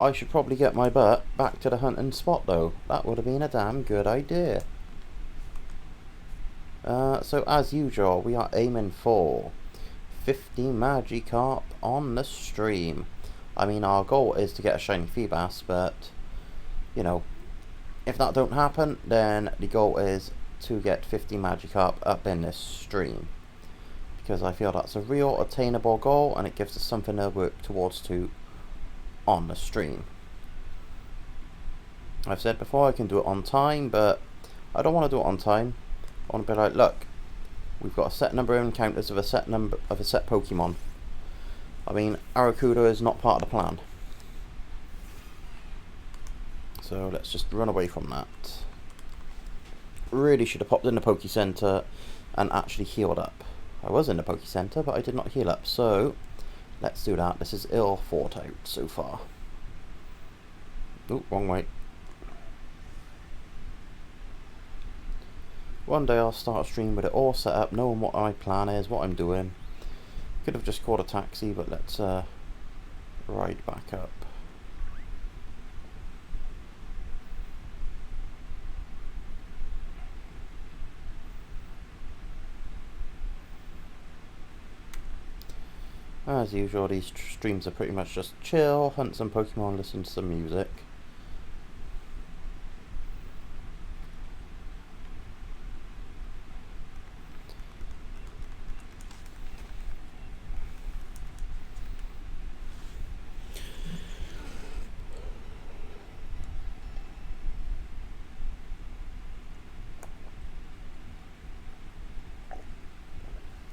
I should probably get my butt back to the hunting spot though. That would have been a damn good idea. So as usual, we are aiming for 50 Magikarp on the stream. I mean, our goal is to get a shiny Feebas, but, you know, if that don't happen, then the goal is to get 50 Magikarp up in this stream. Because I feel that's a real attainable goal, and it gives us something to work towards on the stream. I've said before I can do it on time, but I don't want to do it on time. I want to be like, look, we've got a set number of encounters of a set Pokemon. I mean, Aracuda is not part of the plan. So let's just run away from that. Really should have popped in the Poke Center and actually healed up. I was in the Poke Center, but I did not heal up, so let's do that. This is ill thought out so far. Oop, wrong way. One day I'll start a stream with it all set up, knowing what my plan is, what I'm doing. Could have just called a taxi, but let's ride back up. As usual, these streams are pretty much just chill, hunt some Pokemon, listen to some music.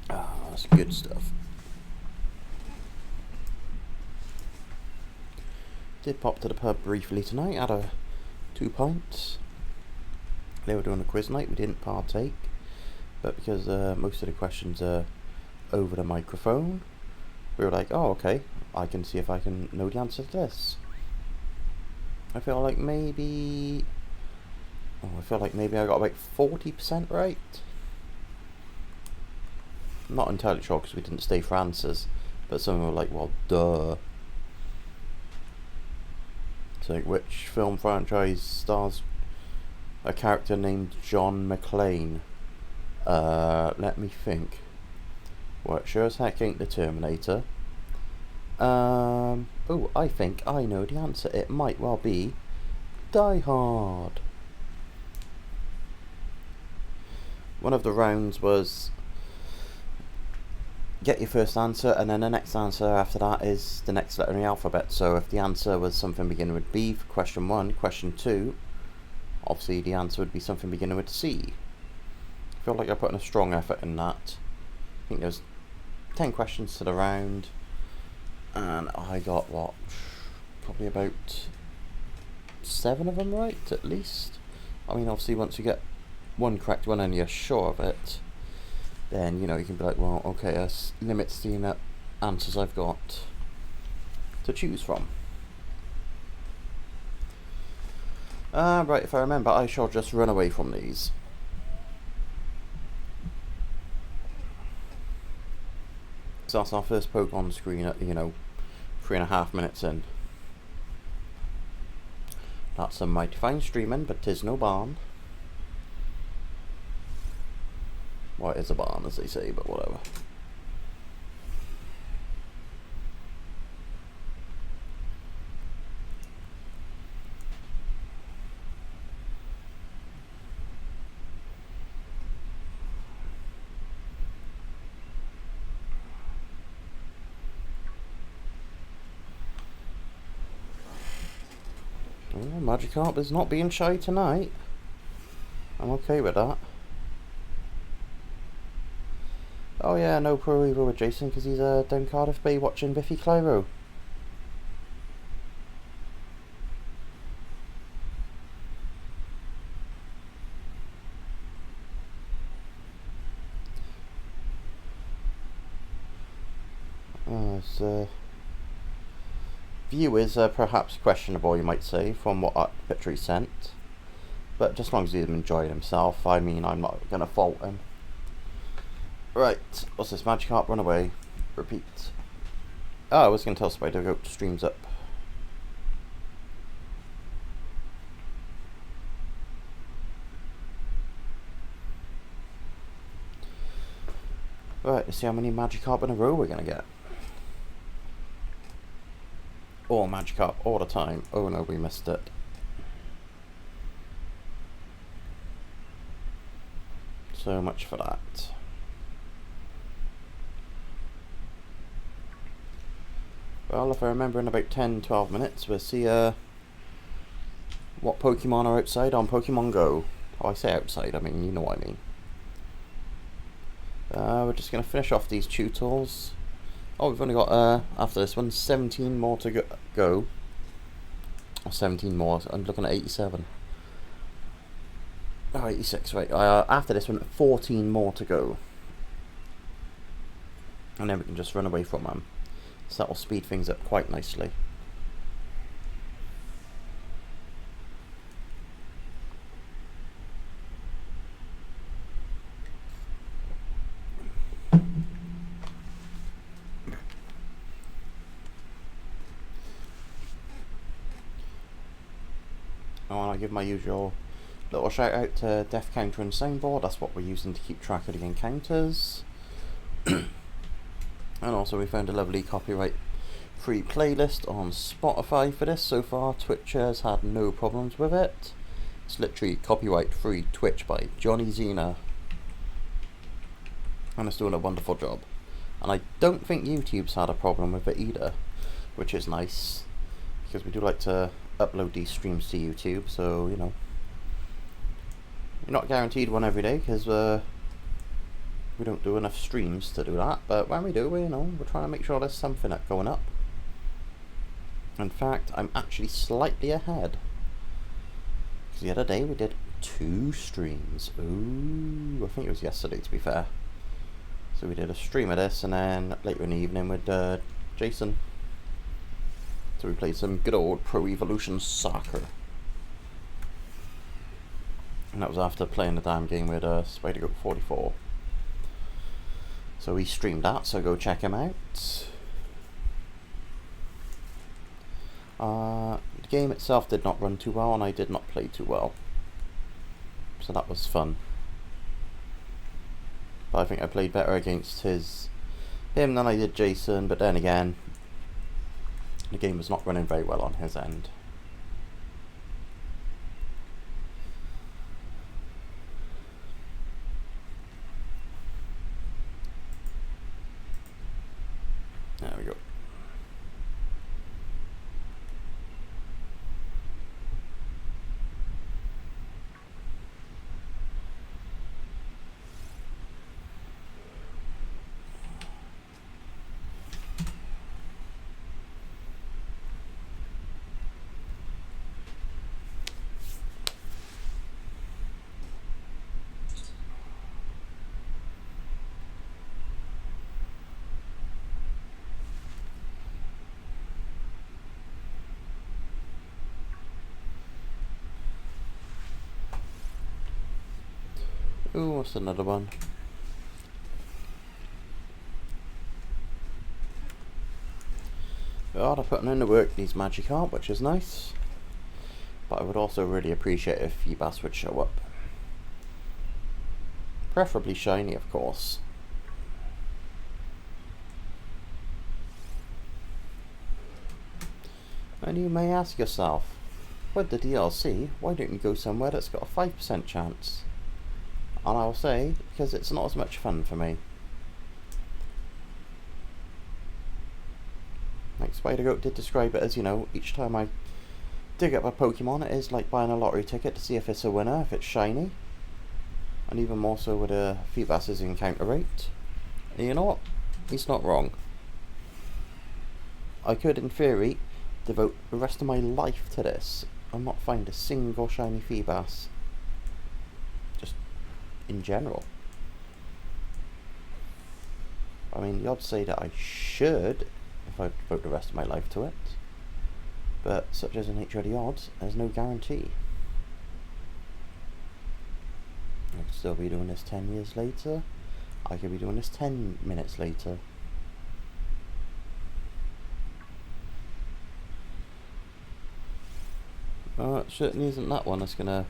Ah, that's good stuff. Did pop to the pub briefly tonight, had 2 pints. They were doing a quiz night, we didn't partake, but because most of the questions are over the microphone, we were like, oh okay, I can see if I can know the answer to this. I feel like maybe I got about 40% right. I'm not entirely sure because we didn't stay for answers, but some were like, well, duh. So, which film franchise stars a character named John McClane? Let me think. Well, it sure as heck ain't the Terminator. Oh, I think I know the answer. It might well be Die Hard. One of the rounds was get your first answer, and then the next answer after that is the next letter in the alphabet. So if the answer was something beginning with B for question 1, question 2, obviously the answer would be something beginning with C. I feel like I put in a strong effort in that. I think there's 10 questions to the round, and I got, what, probably about 7 of them right, at least. I mean, obviously once you get one correct one and you're sure of it, then, you know, you can be like, well, okay, that limits the answers I've got to choose from. Right, if I remember, I shall just run away from these. So that's our first poke on screen at, 3.5 minutes in. That's some mighty fine streaming, but 'tis no barn. Well, it is a barn, as they say, but whatever. Well, Magikarp is not being shy tonight. I'm okay with that. Oh yeah, no pro either with Jason because he's down Cardiff Bay watching Biffy Clyro. View is perhaps questionable, you might say, from what picture he sent. But just as long as he's enjoying himself, I mean, I'm not going to fault him. Right, what's this? Magikarp, run away. Repeat. Oh, I was going to tell somebody to go to streams up. Right, let's see how many Magikarp in a row we're going to get. All Magikarp all the time. Oh no, we missed it. So much for that. Well, if I remember, in about 10-12 minutes we'll see what Pokemon are outside on Pokemon Go. Oh, I say outside, I mean, you know what I mean. We're just going to finish off these tutorials. Oh, we've only got, after this one, 17 more to go. Or 17 more, I'm looking at 87. Oh, 86, right. After this one, 14 more to go. And then we can just run away from them. So that will speed things up quite nicely. I want to give my usual little shout out to Death Counter and Soundboard. That's what we're using to keep track of the encounters. And also we found a lovely copyright free playlist on Spotify for this. So far Twitch has had no problems with it. It's literally copyright free Twitch by Johnny Zena, and it's doing a wonderful job. And I don't think YouTube's had a problem with it either, which is nice, because we do like to upload these streams to YouTube, so you know, you're not guaranteed one every day because we don't do enough streams to do that, but when we do, you know, we're trying to make sure there's something going up. In fact, I'm actually slightly ahead, because the other day we did 2 streams. Ooh, I think it was yesterday to be fair. So we did a stream of this, and then later in the evening with Jason. So we played some good old Pro Evolution Soccer. And that was after playing the damn game with Spider-Goat 44. So he streamed that, so go check him out. The game itself did not run too well, and I did not play too well. So that was fun. But I think I played better against him than I did Jason, but then again, the game was not running very well on his end. There we go. Ooh, what's another one? Well, they're putting in the work, these Magikarp, which is nice. But I would also really appreciate if Feebas would show up. Preferably shiny, of course. And you may ask yourself, with the DLC, why don't you go somewhere that's got a 5% chance? And I'll say, because it's not as much fun for me. Like Spider-Goat did describe it as, you know, each time I dig up a Pokemon, it is like buying a lottery ticket to see if it's a winner, if it's shiny. And even more so with Feebas' encounter rate. And you know what? He's not wrong. I could, in theory, devote the rest of my life to this and not find a single shiny Feebas. Just in general. I mean, the odds say that I should, if I devote the rest of my life to it. But such as the nature of the odds, there's no guarantee. I could still be doing this 10 years later. I could be doing this 10 minutes later. It certainly isn't that one that's gonna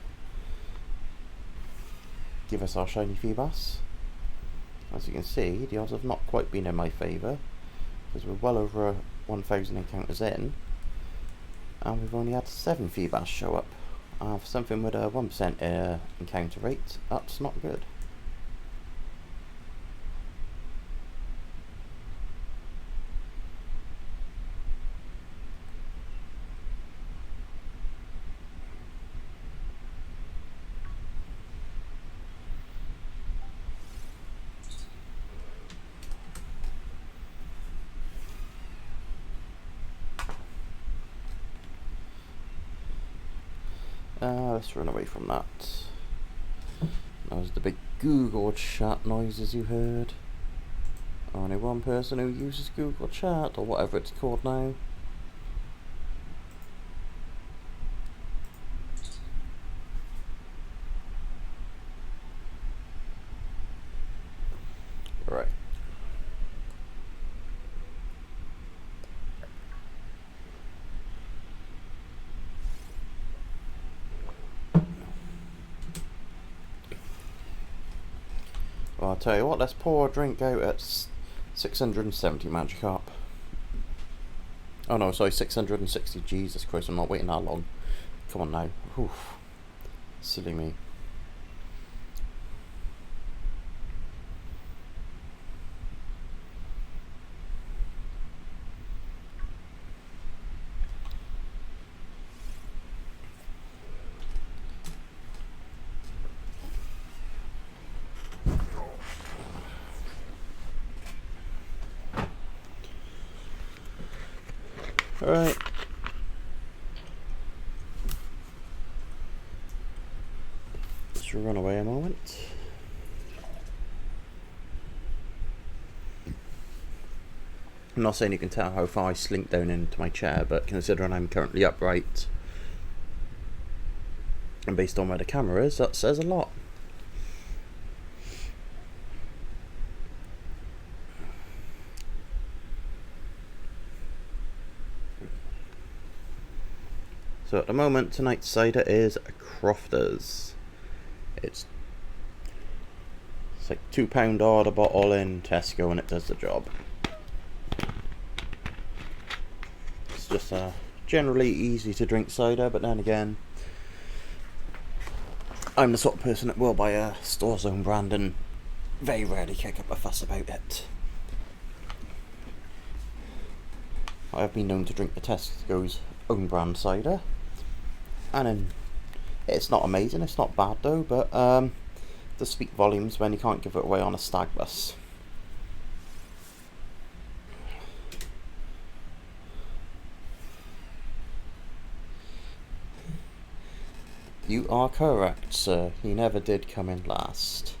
give us our shiny Feebas. as you can see, the odds have not quite been in my favour, because we're well over 1,000 encounters in, and we've only had 7 Feebas show up. For something with a 1% encounter rate, that's not good. Let's run away from that. That was the big Google chat noises you heard. Only one person who uses Google Chat, or whatever it's called now. Right. Well, I'll tell you what, let's pour a drink out at 670 Magikarp. Oh no, sorry, 660. Jesus Christ, I'm not waiting that long. Come on now. Oof. Silly me. Alright. Let's run away a moment. I'm not saying you can tell how far I slink down into my chair, but considering I'm currently upright, and based on where the camera is, that says a lot. So at the moment, tonight's cider is Crofters. It's like £2 odd a bottle in Tesco, and it does the job. It's just a generally easy to drink cider, but then again, I'm the sort of person that will buy a store's own brand and very rarely kick up a fuss about it. I have been known to drink the Tesco's own brand cider, and then it's not amazing, it's not bad though, but does speak volumes when you can't give it away on a stag bus. You are correct, sir. He never did come in last.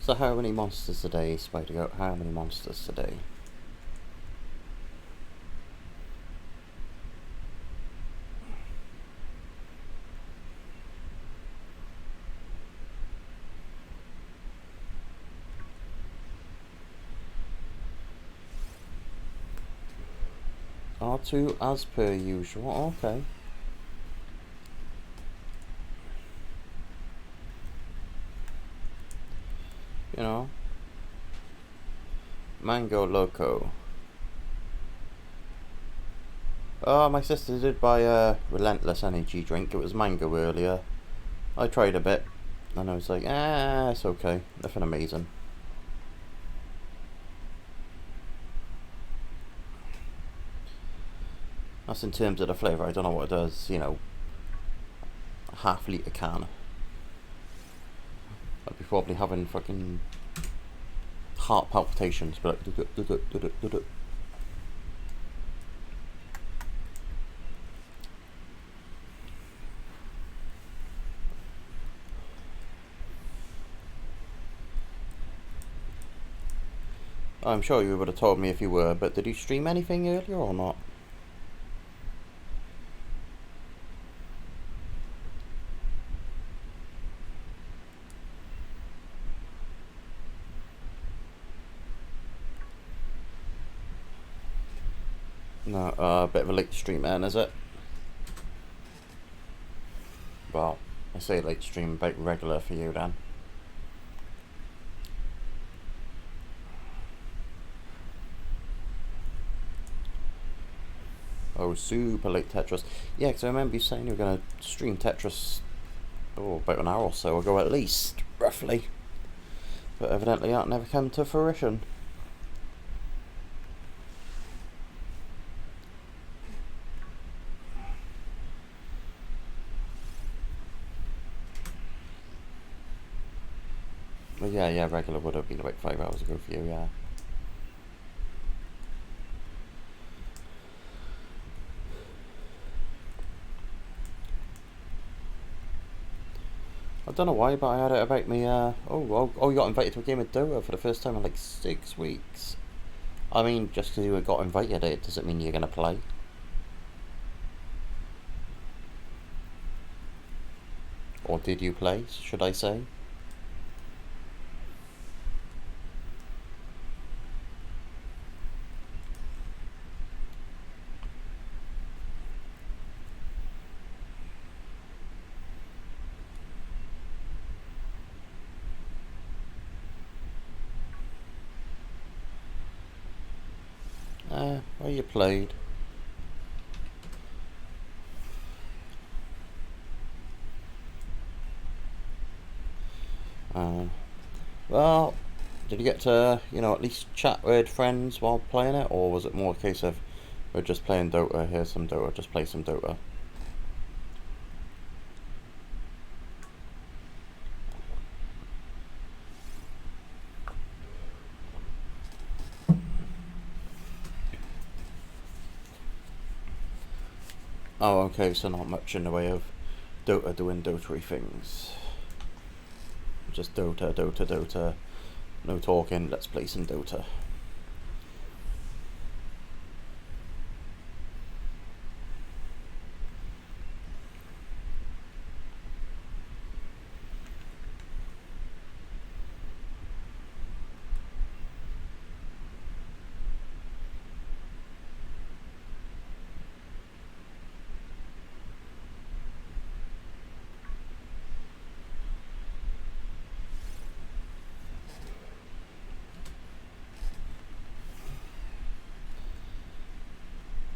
So how many monsters today, Spider Goat? How many monsters today? R2 as per usual, okay. You know, Mango Loco. Oh, my sister did buy a Relentless energy drink. It was mango earlier. I tried a bit, and I was like, it's okay. Nothing amazing. That's in terms of the flavour. I don't know what it does, you know, a half-litre can. I'd be probably having fucking heart palpitations, but like, I'm sure you would have told me if you were, but did you stream anything earlier or not? No, a bit of a late stream then, is it? Well, I say late stream, about regular for you then. Oh, super late Tetris. Yeah, because I remember you saying you were going to stream Tetris, about an hour or so ago at least, roughly. But evidently that never came to fruition. Well, yeah, regular would have been about 5 hours ago for you, yeah. I don't know why, but I had it about me, you got invited to a game of Dota for the first time in like 6 weeks. I mean, just because you got invited, it doesn't mean you're going to play. Or did you play, should I say? Well, you played. Well, did you get to, at least chat with friends while playing it? Or was it more a case of, we're just playing Dota, here's some Dota, just play some Dota? Oh, okay, so not much in the way of Dota doing Dota-y things. Just Dota. No talking, let's play some Dota.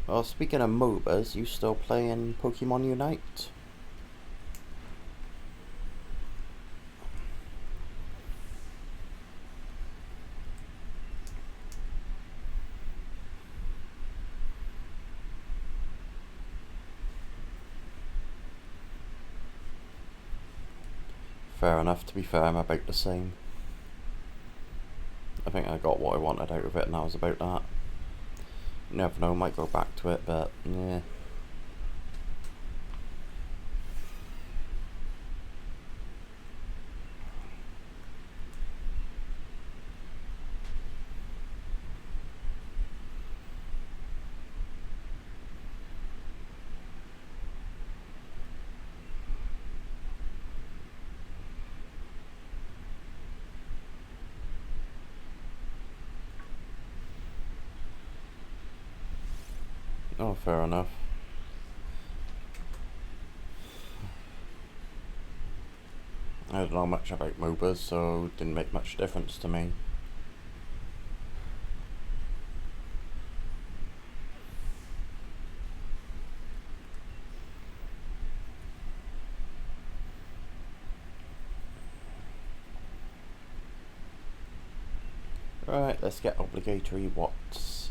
Well, speaking of MOBAs, you still playing Pokemon Unite? Fair enough, to be fair, I'm about the same. I think I got what I wanted out of it and that was about that. You never know, might go back to it, but yeah. Oh, fair enough. I don't know much about MOBAs, so it didn't make much difference to me. Right, let's get obligatory watts.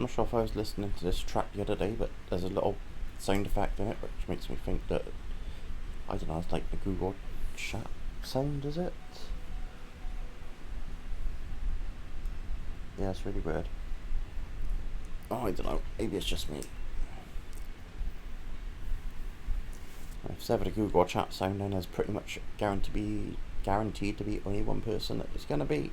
I'm not sure if I was listening to this track the other day, but there's a little sound effect in it which makes me think that, I don't know, it's like the Google chat sound, is it? Yeah, it's really weird. Oh, I don't know, maybe it's just me. If it's ever the Google chat sound, then there's pretty much guaranteed to be only one person that it's going to be.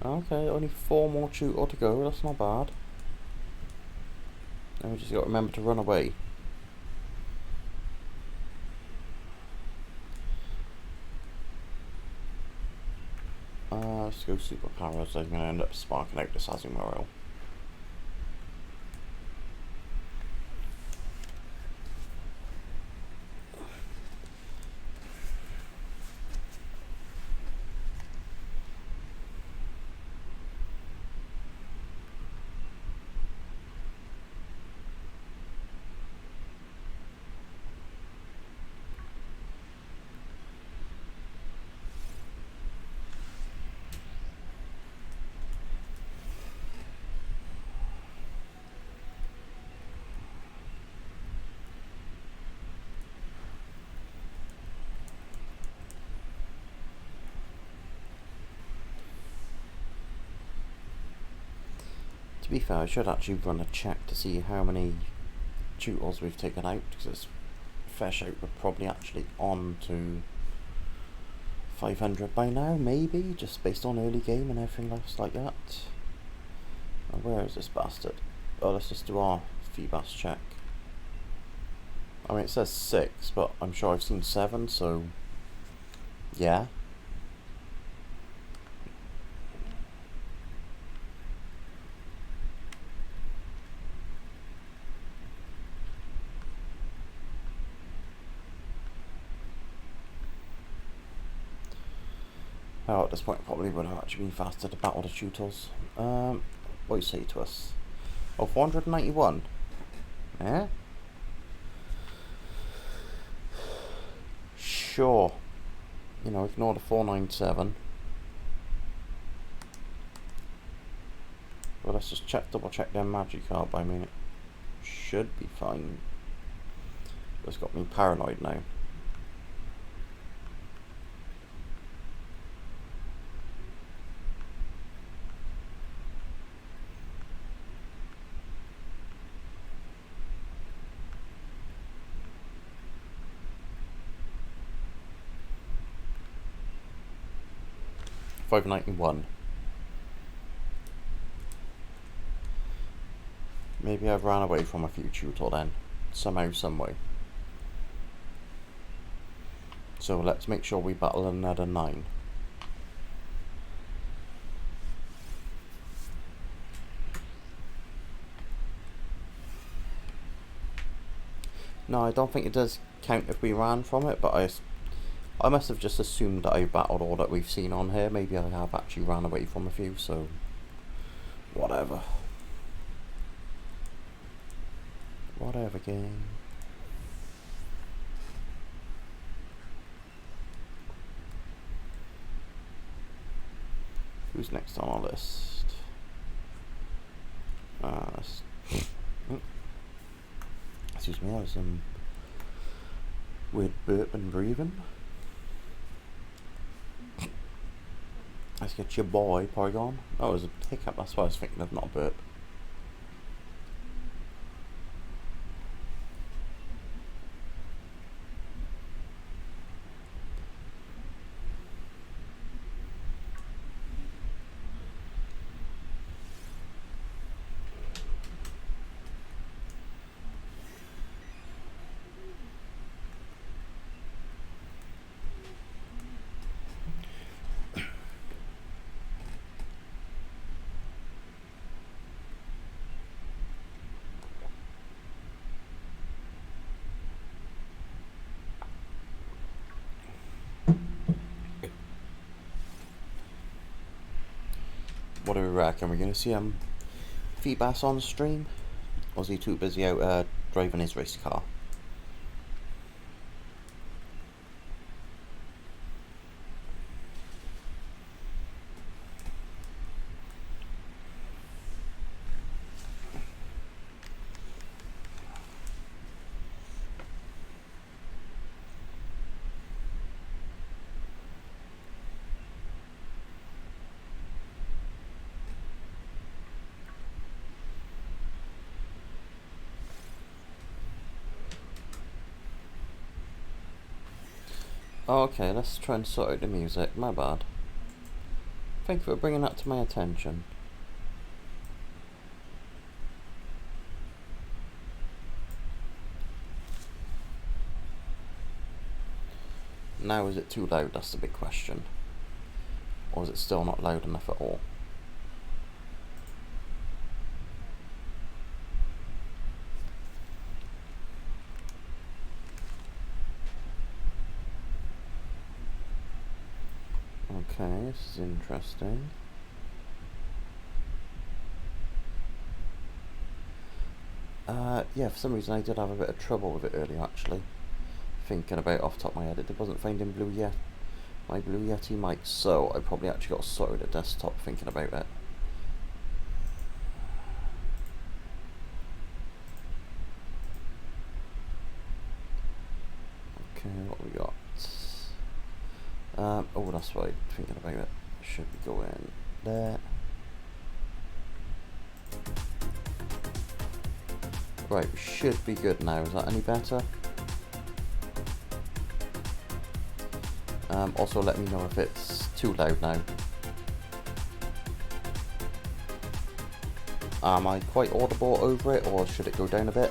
Okay, only 4 more tutor to go, that's not bad. Then we just got to remember to run away. Let's go superpowers. I'm going to end up sparking out this Azumarill. To be fair, I should actually run a check to see how many tutors we've taken out, because fair shout we're probably actually on to 500 by now, maybe, just based on early game and everything else like that. Now, where is this bastard? Oh, let's just do our Feebas check. I mean, it says 6, but I'm sure I've seen 7, so yeah. Oh, at this point, probably would have actually been faster to battle the tutors. What do you say to us? Oh, 491. Yeah? Sure. You know, ignore the 497. Well, let's just double check their magic card. I mean, it should be fine. It's got me paranoid now. $591. Maybe I've ran away from a few tutor then, somehow, someway. So let's make sure we battle another 9. No, I don't think it does count if we ran from it, but I must have just assumed that I battled all that we've seen on here. Maybe I have actually ran away from a few, so whatever. Whatever, game. Who's next on our list? Excuse me, I was some weird burp and breathing. Let's get your boy, Porygon. Oh, it was a hiccup, that's why I was thinking of, not a burp. What do we reckon? We're going to see Feebas on stream? Or is he too busy out driving his race car? Okay, let's try and sort out the music. My bad. Thank you for bringing that to my attention. Now is it too loud? That's the big question. Or is it still not loud enough at all? Okay, this is interesting. Yeah, for some reason I did have a bit of trouble with it earlier actually. Thinking about it off the top of my head, it wasn't finding my Blue Yeti mic, so I probably actually got sorted at desktop thinking about it. Okay, what we got? Oh, that's right, thinking about it. Should we go in there? Right, we should be good now. Is that any better? Also let me know if it's too loud now. Am I quite audible over it, or should it go down a bit?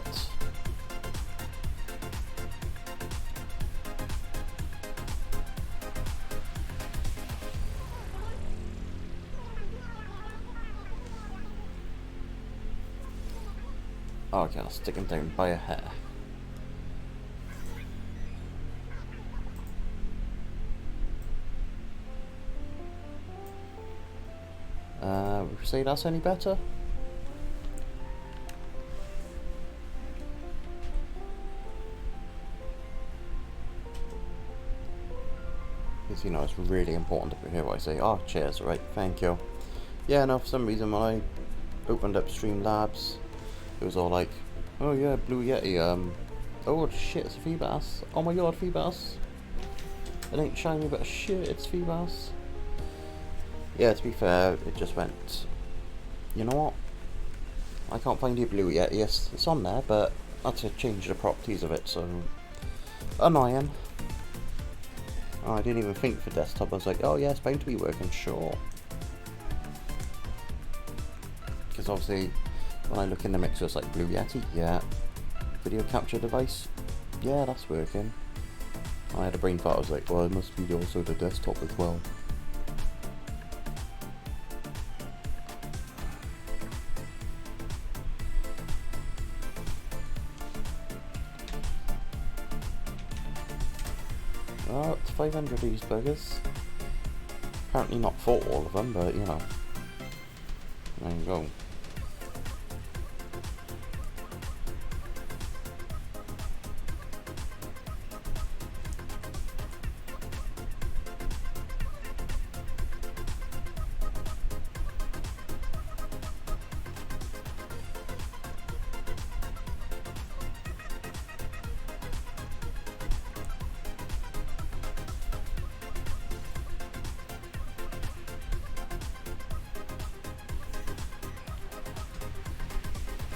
Okay, I'll stick him down by a hair. Would you say that's any better? Because, you know, it's really important to hear what I say. Oh, cheers, right, thank you. Yeah, no, for some reason when I opened up Streamlabs, it was all like, oh yeah, Blue Yeti, oh shit, it's a Feebas. Oh my god, Feebas. It ain't shiny, but shit, it's Feebas. Yeah, to be fair, it just went, you know what? I can't find your Blue Yeti. Yes, it's on there, but I had to change the properties of it, so annoying. Oh, I didn't even think for desktop. I was like, oh yeah, it's bound to be working, sure. Because obviously, when I look in the mixer, it's like Blue Yeti, yeah. Video capture device, yeah, that's working. I had a brain fart. I was like, well, it must be also the desktop as well. Oh, it's 500 of these buggers. Apparently not for all of them, but you know. There you go.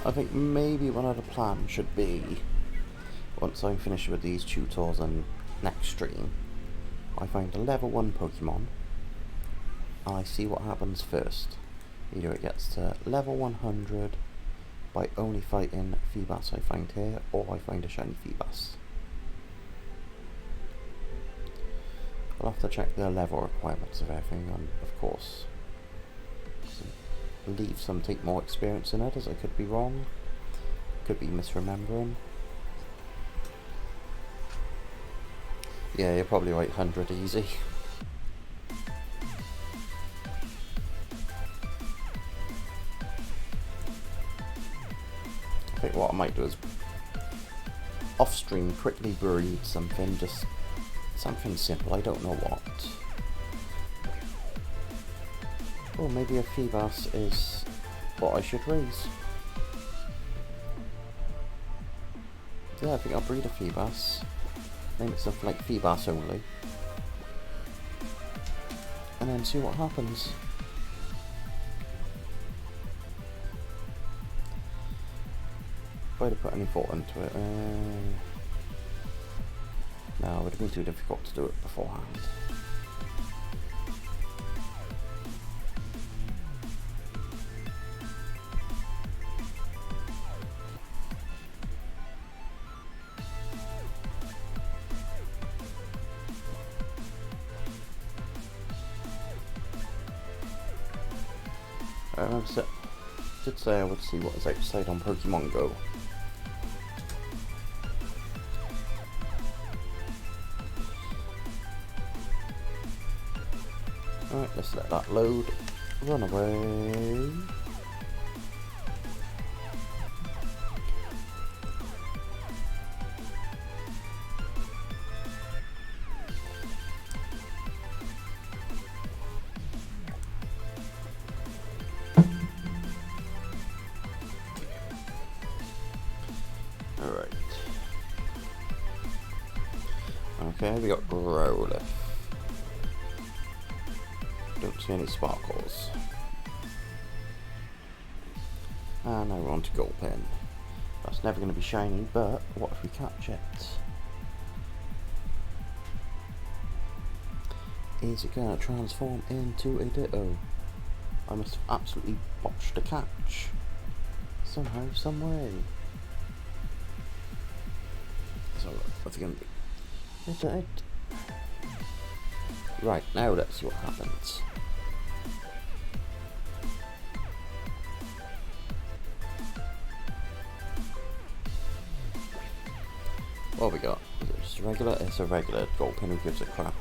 I think maybe one of the plans should be, once I'm finished with these tutors and next stream, I find a level 1 Pokemon and I see what happens first. Either it gets to level 100 by only fighting Feebas I find here, or I find a shiny Feebas. I'll have to check the level requirements of everything, and of course believe some take more experience in it, as I could be wrong, could be misremembering. Yeah, you're probably right, 100 easy. think what I might do is off stream quickly breed something, just something simple, I don't know what. Or maybe a Feebas is what I should raise. Yeah, I think I'll breed a Feebas. Name it something like Feebas only. And then see what happens. If I'd have put any thought into it, no, it would have been too difficult to do it beforehand. I did say I would see what is outside on Pokemon Go. Alright, let's let that load. Run away. Alright. Okay, we got Growlithe. Don't see any sparkles. And now we're on to Gulpin. That's never going to be shiny, but what if we catch it? Is it going to transform into a Ditto? I must have absolutely botched a catch. Somehow, some way. So, what's it going to be? Right, now let's see what happens. What have we got? Is it just a regular? It's a regular Gulpin who gives a crap.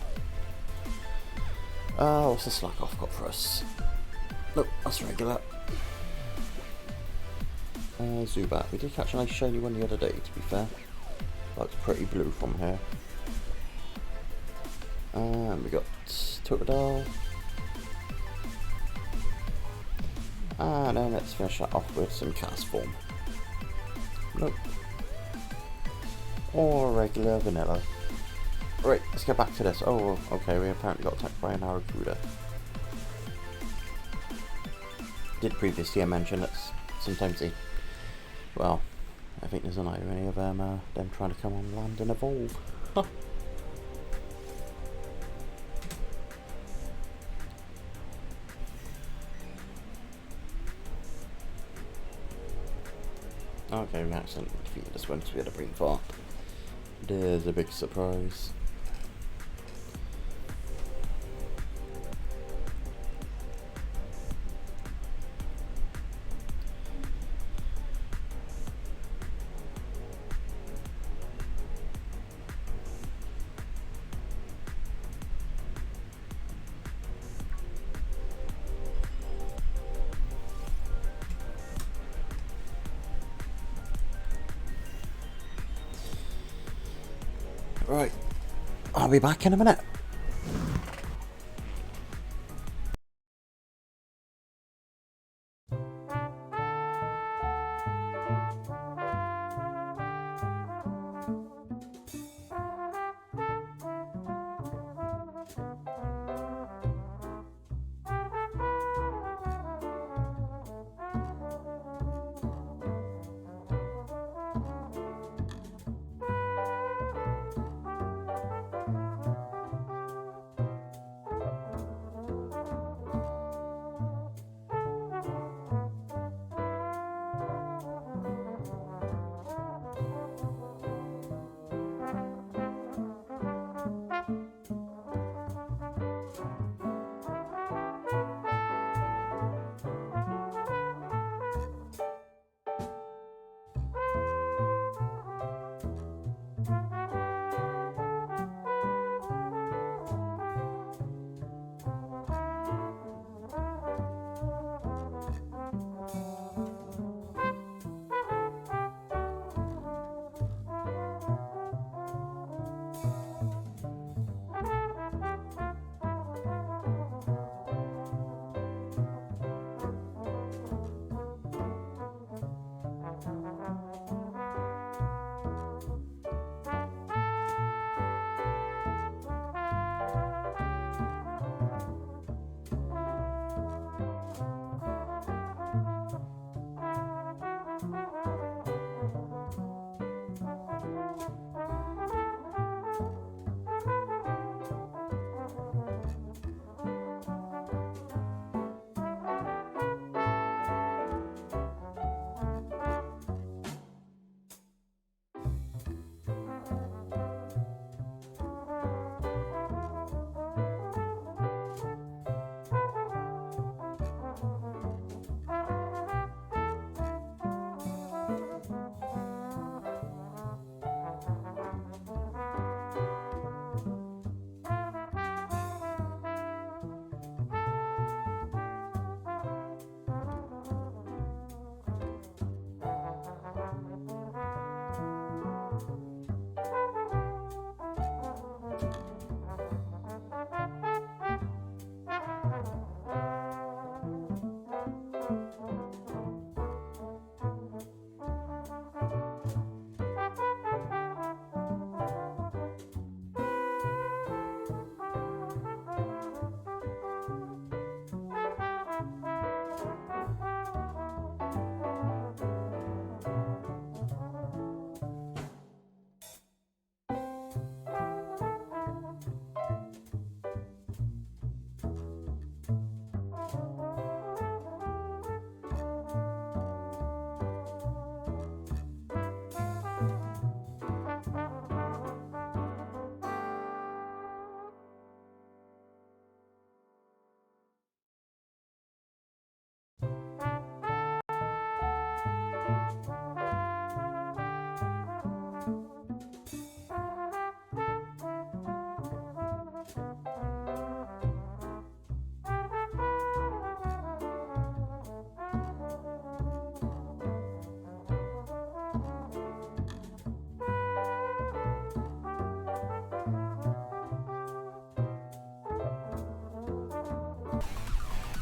What's the slack off got for us? Nope, that's regular. Zubat. We did catch a nice shiny one the other day, to be fair. Looks pretty blue from here. And we got Totodile. And then let's finish that off with some cast form. Nope. Or regular vanilla. Right, let's get back to this. Oh, okay, we apparently got attacked by an Arrokuda. Did previously I mentioned that sometimes they, well, I think there's an irony of them trying to come on land and evolve. Okay, we accidentally defeated this one to be able to bring far. There's a big surprise. Right, I'll be back in a minute.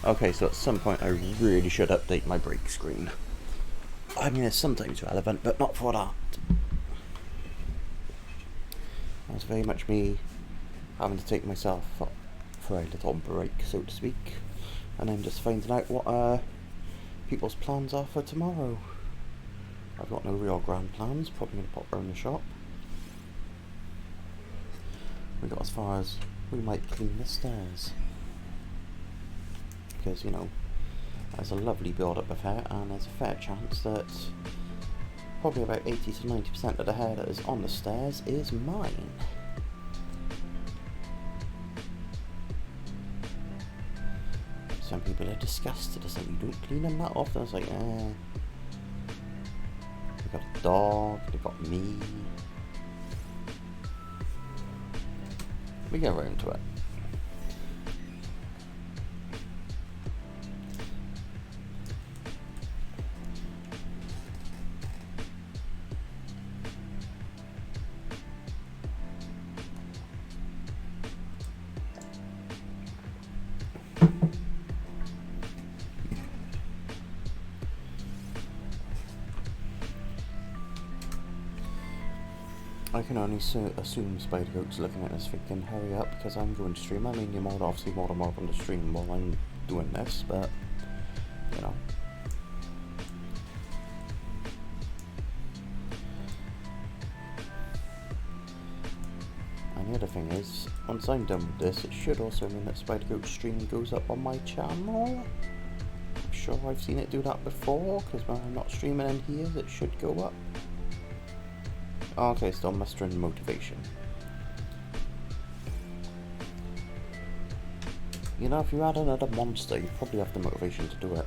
Okay, so at some point I really should update my break screen. I mean, it's sometimes relevant, but not for that. That's very much me having to take myself for a little break, so to speak, and then just finding out what people's plans are for tomorrow. I've got no real grand plans, probably going to pop around the shop. We got as far as we might clean the stairs. Because, you know, there's a lovely build-up of hair, and there's a fair chance that probably about 80 to 90% of the hair that is on the stairs is mine. Some people are disgusted. It's like, you don't clean them that often. It's like, They've got a dog, they've got me. We get around to it. I can only assume Spider Goat's looking at us thinking, hurry up, because I'm going to stream. I mean, you're obviously more than welcome to stream while I'm doing this, but, you know. And the other thing is, once I'm done with this, it should also mean that Spider Goat's stream goes up on my channel. I'm sure I've seen it do that before, because when I'm not streaming in here, it should go up. Okay, still mustering motivation. You know, if you had another monster, you'd probably have the motivation to do it.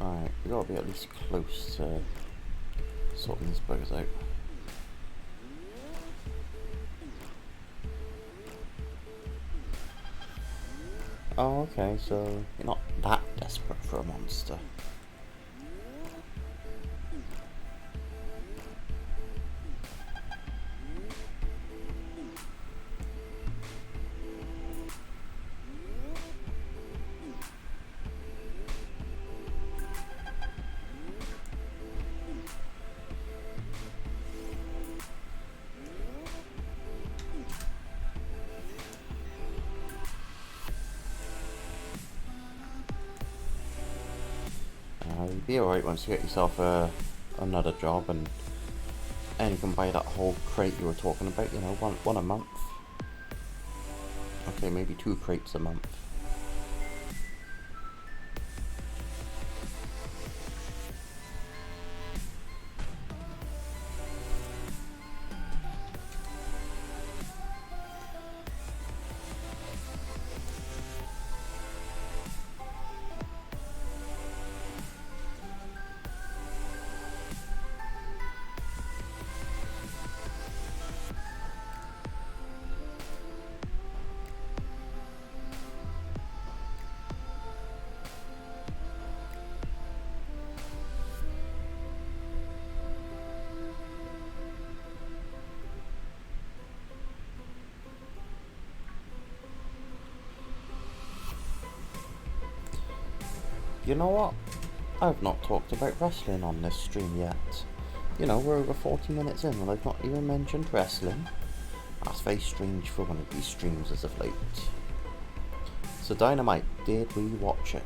Alright, we gotta be at least close to sorting these buggers out. Oh, okay, so you're not that desperate for a monster. You'd be alright once you get yourself another job and you can buy that whole crate you were talking about, you know, one a month. Okay, maybe 2 crates a month. You know what? I've not talked about wrestling on this stream yet. You know, we're over 40 minutes in and I've not even mentioned wrestling. That's very strange for one of these streams as of late. So Dynamite, did we watch it?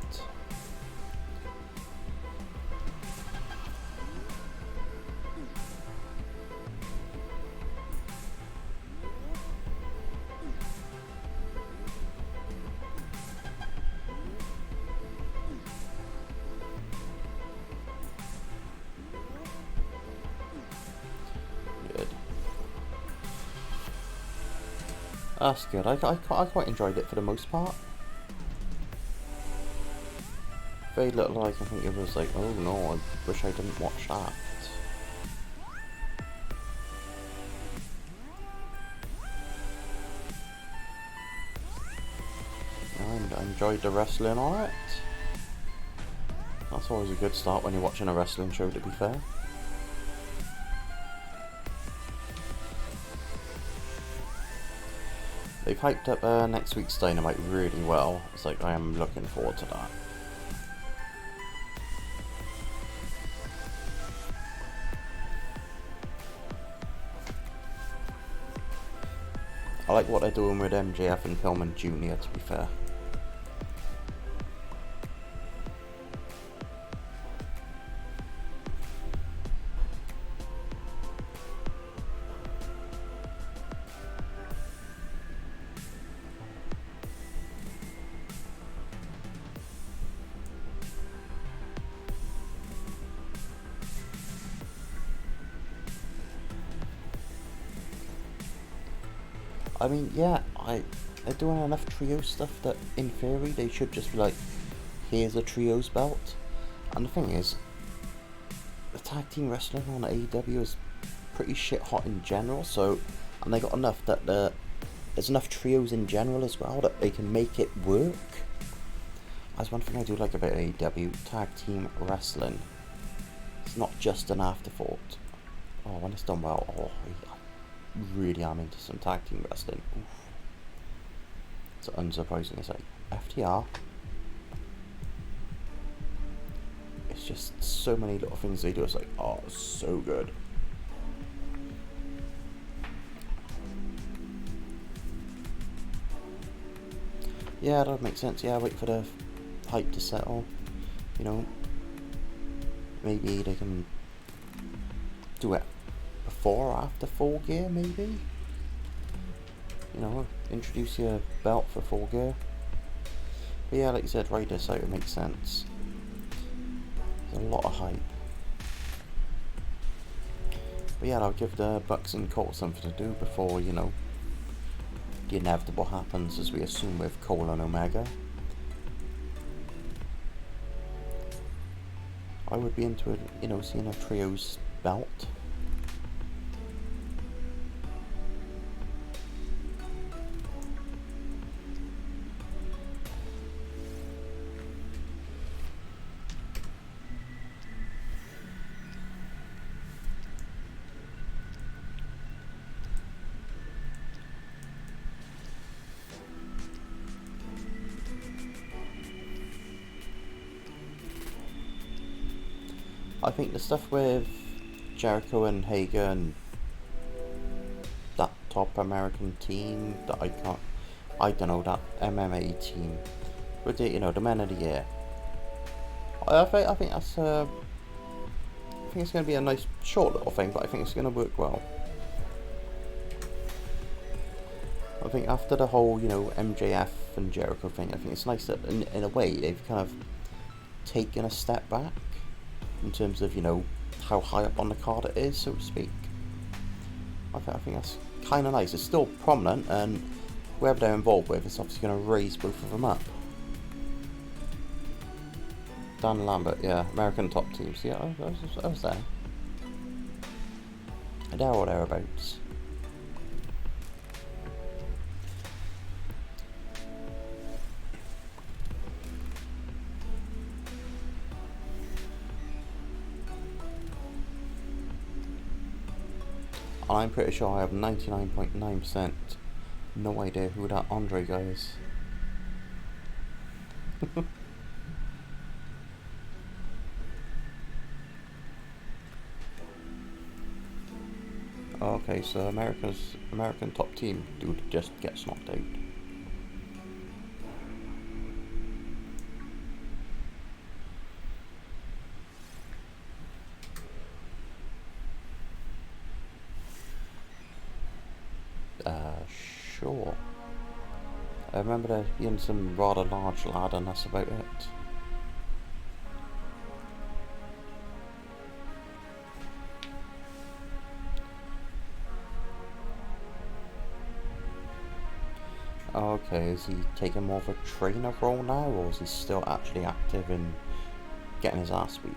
Good. That's good. I quite enjoyed it for the most part. Very little like I think it was like, oh no, I wish I didn't watch that. And I enjoyed the wrestling on it. That's always a good start when you're watching a wrestling show, to be fair. They've hyped up next week's Dynamite really well. It's like, I am looking forward to that. I like what they're doing with MJF and Pillman Jr., to be fair. I mean, yeah, they're doing enough trio stuff that, in theory, they should just be like, here's a trios belt. And the thing is, the tag team wrestling on AEW is pretty shit hot in general, so, and they got enough that there's enough trios in general as well that they can make it work. That's one thing I do like about AEW, tag team wrestling. It's not just an afterthought. Oh, when it's done well, oh, I really am into some tag team wrestling. Oof. It's unsurprising. It's like FTR. It's just so many little things they do. It's like, oh, so good. Yeah, that would make sense. Yeah, wait for the hype to settle. You know, maybe they can do it before or after Full Gear, maybe. You know, introduce your belt for Full Gear. But yeah, like you said, right this out, it makes sense. There's a lot of hype. But yeah, I'll give the Bucks and Cole something to do before, you know, the inevitable happens, as we assume with Cole and Omega. I would be into it, you know, seeing a trios belt. I think the stuff with Jericho and Hager and that top American team that I don't know, that MMA team with the, you know, the Men of the Year. I think that's I think it's going to be a nice short little thing, but I think it's going to work well. I think after the whole, you know, MJF and Jericho thing, I think it's nice that in a way they've kind of taken a step back in terms of, you know, how high up on the card it is, so to speak. I think that's kind of nice. It's still prominent, and whoever they're involved with is obviously going to raise both of them up. Dan Lambert, yeah, American Top Teams. Yeah, I was there. There or thereabouts. I'm pretty sure I have 99.9% no idea who that Andre guy is. Okay, so American Top Team dude just gets knocked out. Sure. I remember there being some rather large lad, and that's about it. Oh, okay, is he taking more of a trainer role now, or is he still actually active in getting his ass beat?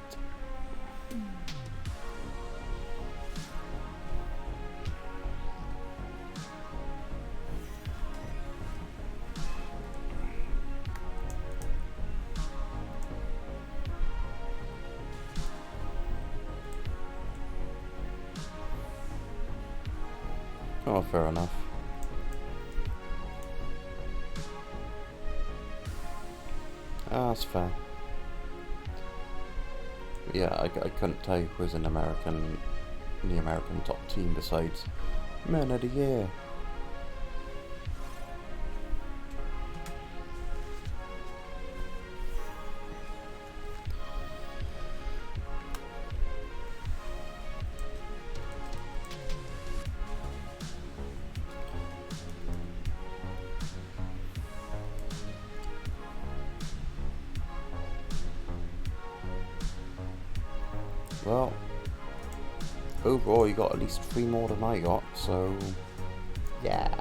Oh, fair enough. Ah, that's fair. Yeah, I couldn't tell you who was in the American top team besides Man of the Year. Well, overall you got at least 3 more than I got, so yeah.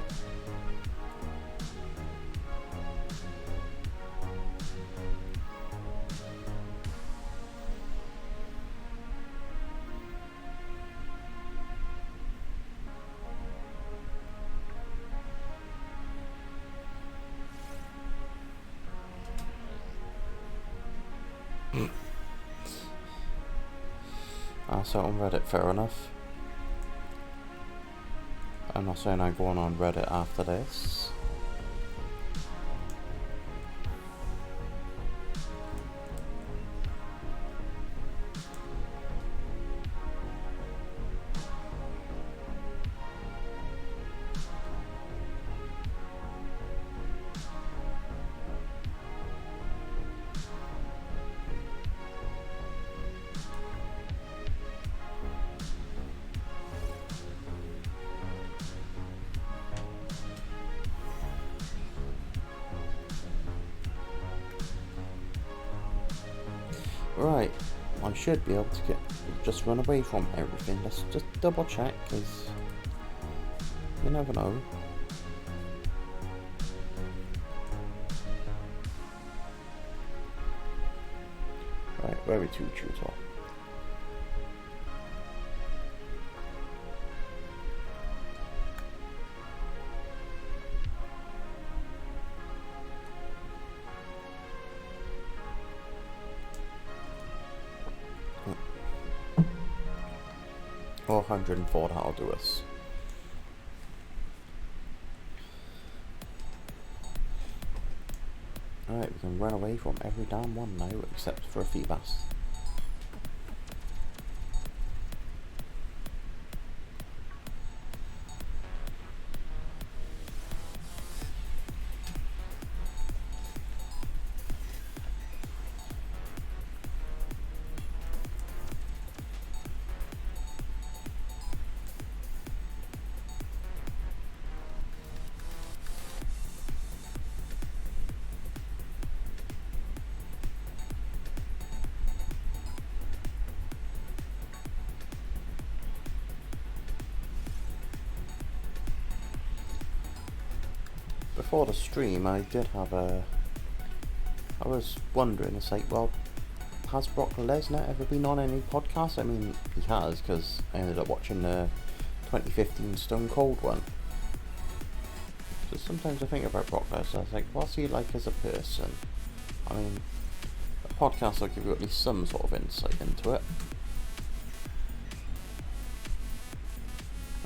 I saw it on Reddit, fair enough. I'm not saying I'm going on Reddit after this. Right, I should be able to just run away from everything. Let's just double check, because you never know. Right, where are we to, tutor? Or 104, that'll do us. Alright, we can run away from every damn one now, except for a Feebas. Before the stream, I did have I was wondering, it's like, well, has Brock Lesnar ever been on any podcasts? I mean, he has, because I ended up watching the 2015 Stone Cold one. So sometimes I think about Brock Lesnar, I was like, what's he like as a person? I mean, a podcast will give you at least some sort of insight into it.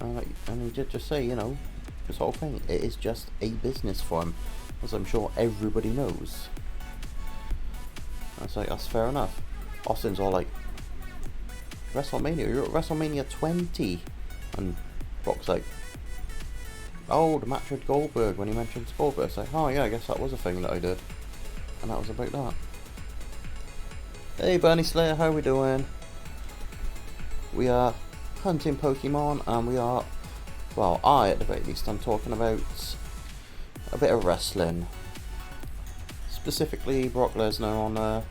And he did just say, you know, this whole thing, it is just a business for him, as I'm sure everybody knows. That's like, that's fair enough. Austin's all like, WrestleMania, you're at WrestleMania 20, and Brock's like, oh, the match with Goldberg, when he mentions Goldberg, it's like, oh yeah, I guess that was a thing that I did, and that was about that. Hey Bernie Slayer, how we doing? We are hunting Pokemon, and we are, well, I at the very least, I'm talking about a bit of wrestling. Specifically Brock Lesnar on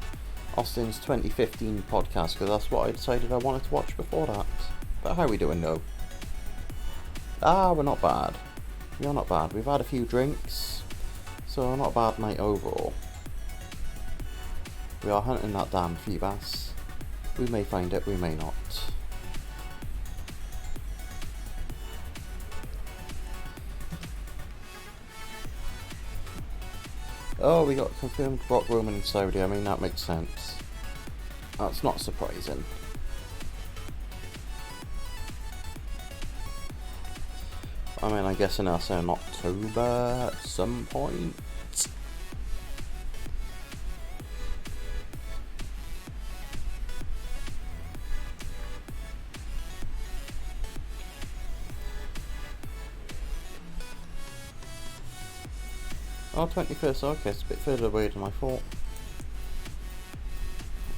Austin's 2015 podcast, because that's what I decided I wanted to watch before that. But how are we doing though? We're not bad. We're not bad. We've had a few drinks. So not a bad night overall. We are hunting that damn Feebas. We may find it, we may not. Oh, we got confirmed Rock Roman in Saudi. I mean, that makes sense. That's not surprising. I mean, I'm guessing that's in October at some point. Oh, 21st, okay, it's a bit further away than I thought.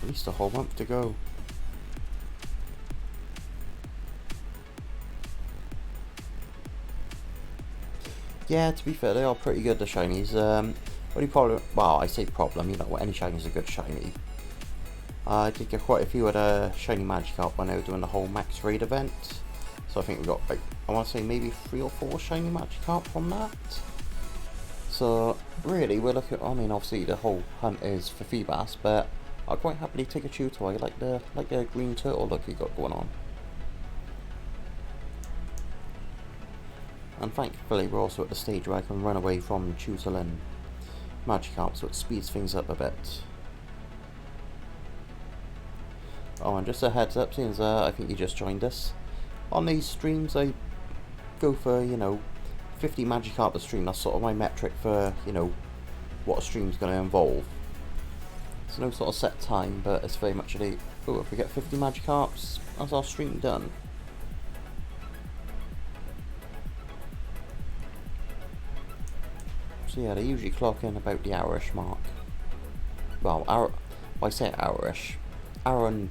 At least a whole month to go. Yeah, to be fair, they are pretty good, the shinies. Only problem, well, I say problem, you know, any shinies are good shiny. I did get quite a few at a shiny Magikarp when they were doing the whole max raid event. So I think we got, like, I want to say maybe 3 or 4 shiny Magikarp from that. So, really, we're looking, I mean, obviously the whole hunt is for Feebas, but I'll quite happily take a Tutor. I like the green turtle look you got going on. And thankfully we're also at the stage where I can run away from Tutor and Magikarp, so it speeds things up a bit. Oh, and just a heads up, since I think you just joined us. On these streams I go for, you know, 50 Magikarp a stream. That's sort of my metric for, you know, what a stream's going to involve. It's no sort of set time, but it's very much a, oh, if we get 50 Magikarps, that's our stream done. So yeah, they usually clock in about the hour-ish mark. Well, I say hour-ish. Hour and...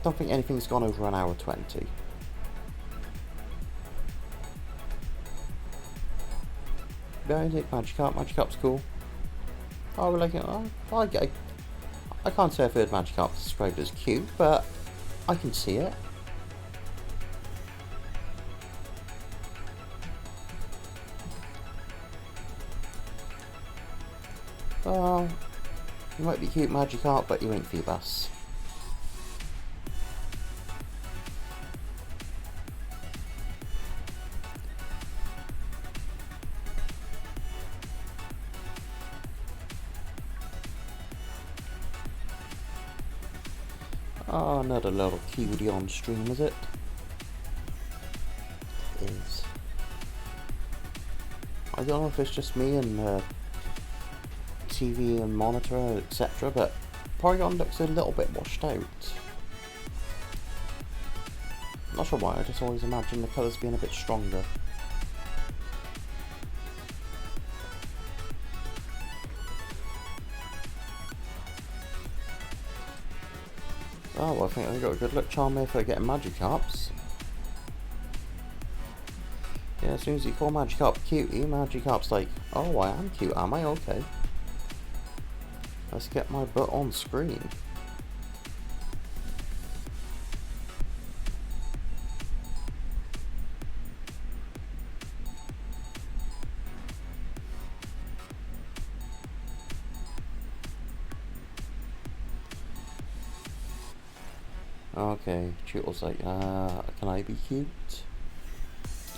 don't think anything's gone over an hour 20. Yeah, I like Magikarp. Magikarp's cool. I would like it. I can't say I've heard Magikarp described as cute, but I can see it. Well, you might be cute Magikarp, but you ain't Feebas. Oh, another little cutie on stream, is it? It is. I don't know if it's just me and TV and monitor, etc., but Porygon looks a little bit washed out. Not sure why, I just always imagine the colours being a bit stronger. Oh, well, I think I got a good luck charm there for getting Magikarps. Yeah, as soon as you call Magikarp cutie, Magikarp's like, oh, I am cute, am I? Okay. Let's get my butt on screen. Okay, Tutor's like, can I be cute?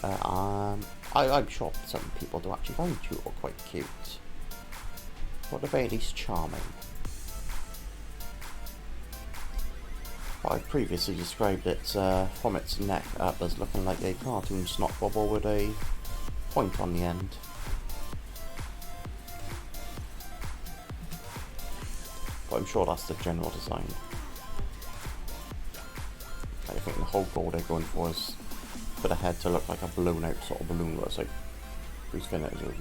I'm sure some people do actually find Tutor quite cute. What the very least charming. I previously described it from its neck up as looking like a cartoon snot bobble with a point on the end. But I'm sure that's the general design. I think the whole goal they're going for is for the head to look like a blown out sort of balloon where it's like spin it as a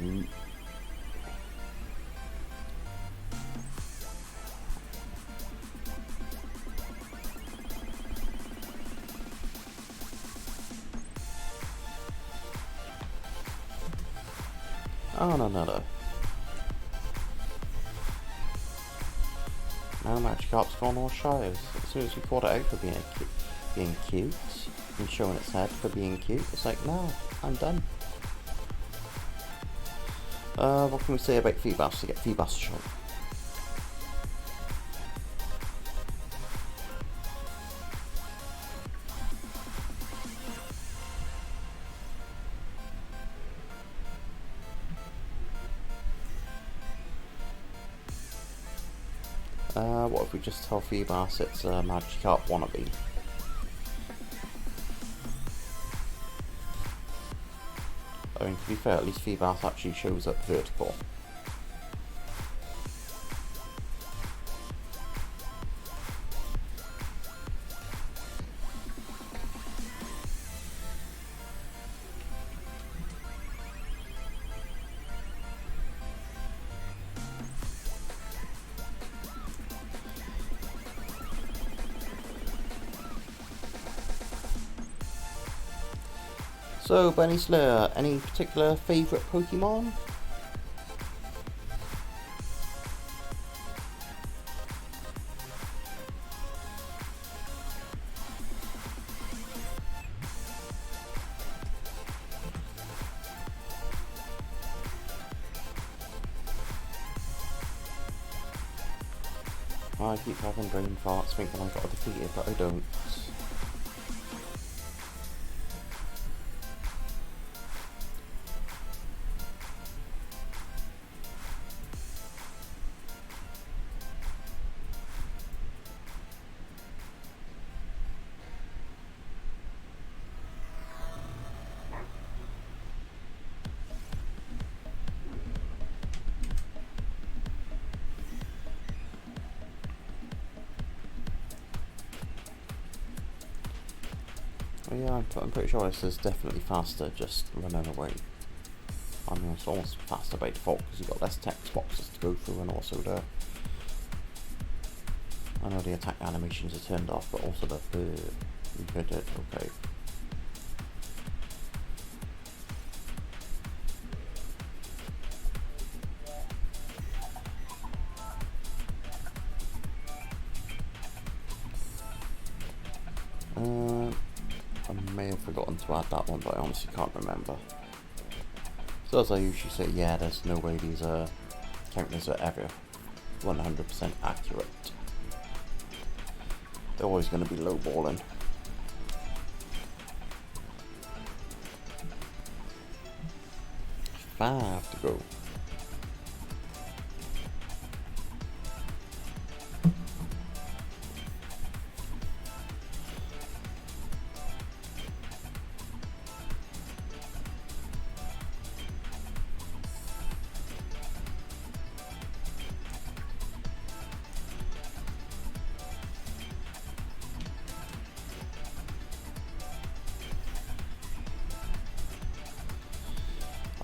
oh, no, no. Now Magikarp's gone all shy. As soon as we called it out for being cute and showing its head for being cute, it's like, no, I'm done. What can we say about Feebas to get Feebas to show? What if we just tell Feebas it's a Magikarp wannabe? I mean, to be fair, at least Feebas actually shows up vertical. So, Bunny Slayer, any particular favourite Pokemon? I keep having brain farts thinking I've got to defeat it, but I don't. Well, yeah, I'm pretty sure this is definitely faster just running away. I mean, it's almost faster by default because you've got less text boxes to go through, and also I know the attack animations are turned off, but also you hit it, okay. I may have forgotten to add that one, but I honestly can't remember. So as I usually say, yeah, there's no way these counters are ever 100% accurate. They're always going to be lowballing. Five to go.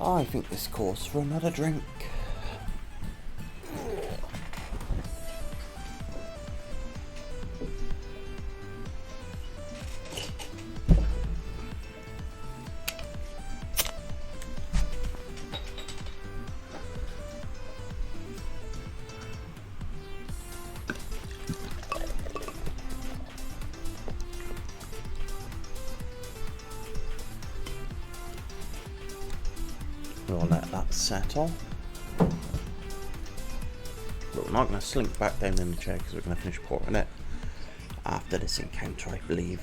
I think this calls for another drink. We'll let that settle. But we're not going to slink back down in the chair because we're going to finish pouring it after this encounter, I believe.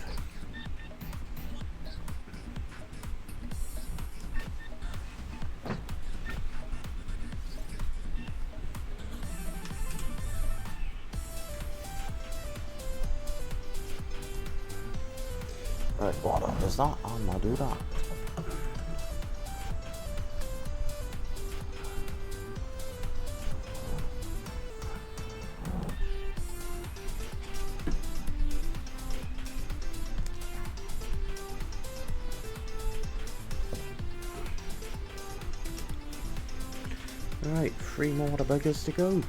Right, what is that? I'll not do that. Right, 3 more water buggers to go.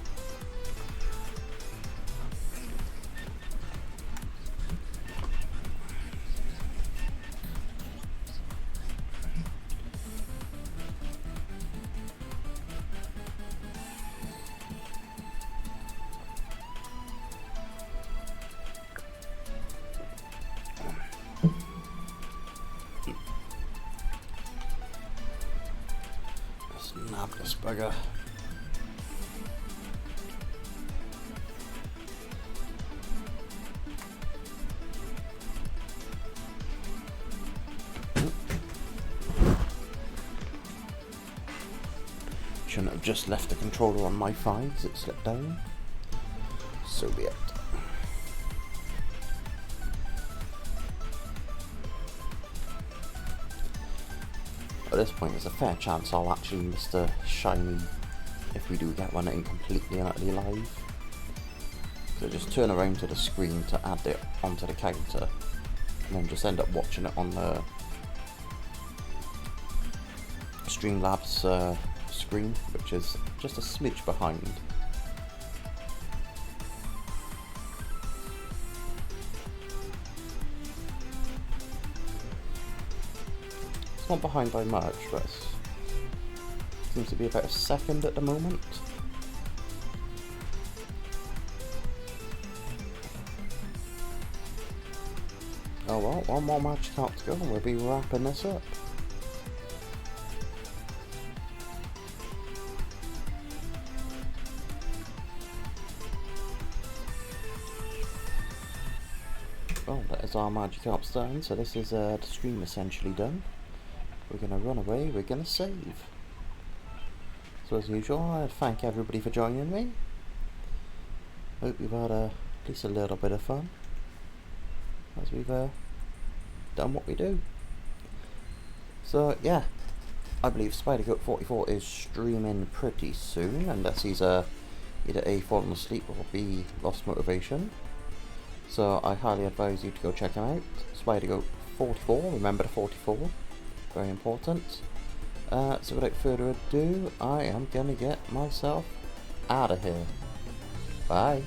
Snap this bugger. Shouldn't have just left the controller on my thigh because it slipped down. So be it. At this point, there's a fair chance I'll actually miss the shiny if we do get one in completely and utterly live. So just turn around to the screen to add it onto the counter, and then just end up watching it on the Streamlabs screen, which is just a smidge behind. It's not behind by much, but it seems to be about a second at the moment. Oh well, one more match count to go and we'll be wrapping this up. Well, that is our magic ops done, so this is the stream essentially done. We're going to run away, we're going to save. So as usual, I thank everybody for joining me. Hope you've had at least a little bit of fun as we've done what we do. So yeah, I believe SpiderGoat44 is streaming pretty soon, unless he's either A, fallen asleep, or B, lost motivation. So I highly advise you to go check him out. SpiderGoat44, remember the 44, very important. So without further ado, I am gonna get myself out of here. Bye.